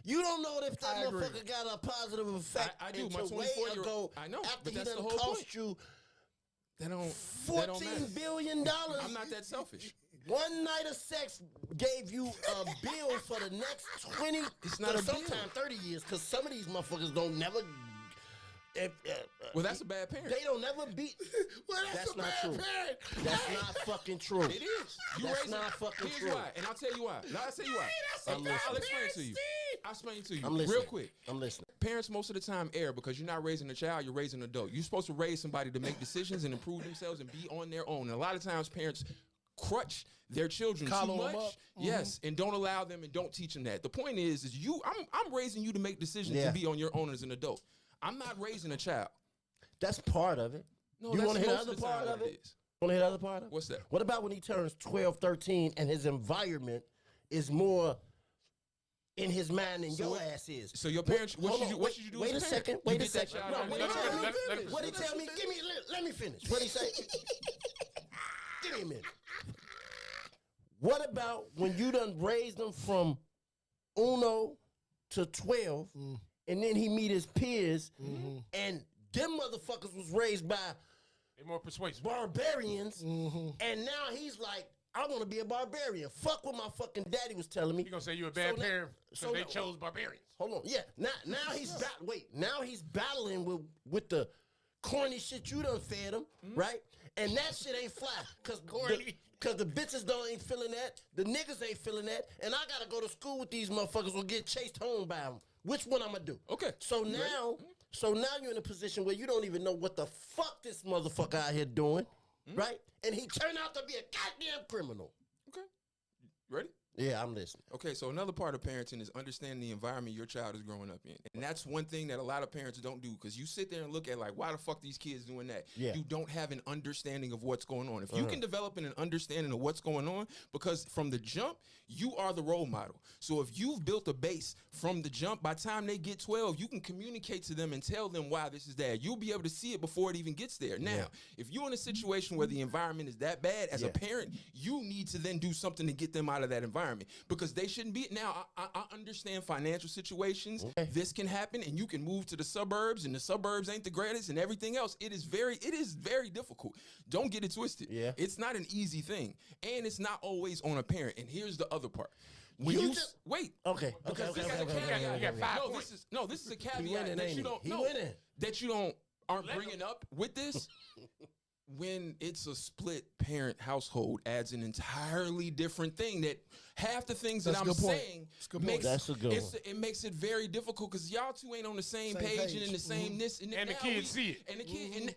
You don't know if that motherfucker got a positive effect. I do. My until 24-year-old. I know. After But he that's the done whole cost point. you $14 billion. I'm not that selfish. One night of sex gave you a bill for the next 20. It's not a bill. Sometimes 30 years, because some of these motherfuckers don't never. Well, that's a bad parent. They don't never beat. Well, that's not true. Parent. That's not fucking true. It is. That's not fucking Here's true. why, and I'll tell you why. I'll tell you why. I'll explain to you. I'll explain to you. I'm listening. Real quick. I'm listening. Parents most of the time err because you're not raising a child, you're raising an adult. You're supposed to raise somebody to make decisions and improve themselves and be on their own. And a lot of times parents crutch their children too much, yes, and don't allow them and don't teach them that. The point is I'm raising you to make decisions and be on your own as an adult. I'm not raising a child. That's part of it. No, you want to hear the other part of it? Want to hear the other part of it? What's that? What about when he turns 12, 13, and his environment is more in his mind than your ass is? So your parents, what should you do? Wait a second. Wait a second. No, what he tell me? Let me finish. What he say? Give me a minute. What about when you done raised them from Uno to 12, and then he meet his peers, and them motherfuckers was raised by They're more persuasive barbarians, and now he's like, I want to be a barbarian. Fuck what my fucking daddy was telling me. You gonna say you a bad parent because they chose barbarians? Hold on, yeah. Now he's now he's battling with the corny shit you done fed him, right? And that shit ain't fly, cause the bitches ain't feeling that, the niggas ain't feeling that, and I gotta go to school with these motherfuckers or get chased home by them. Which one I'm gonna do? Okay. So now you're in a position where you don't even know what the fuck this motherfucker out here doing, right? And he turned out to be a goddamn criminal. Okay. Ready? Yeah, I'm listening. Okay, so another part of parenting is understanding the environment your child is growing up in. And that's one thing that a lot of parents don't do, because you sit there and look at like, why the fuck these kids doing that? Yeah. You don't have an understanding of what's going on. If you can develop an understanding of what's going on, because from the jump, you are the role model. So if you've built a base from the jump, by the time they get 12, you can communicate to them and tell them why this is that. You'll be able to see it before it even gets there. Now, if you're in a situation where the environment is that bad, as a parent, you need to then do something to get them out of that environment, because they shouldn't be. Now, I understand financial situations. This can happen, and you can move to the suburbs, and the suburbs ain't the greatest, and everything else. It is very difficult. Don't get it twisted. Yeah. It's not an easy thing, and it's not always on a parent. And here's the other part. When you wait. Okay. Because okay. You got 5 points. This is a caveat that you aren't bringing up with this. When it's a split parent household, adds an entirely different thing that half the things that I'm saying it makes it very difficult, because y'all two ain't on the same page and in the same this and the kids see it. And the kid and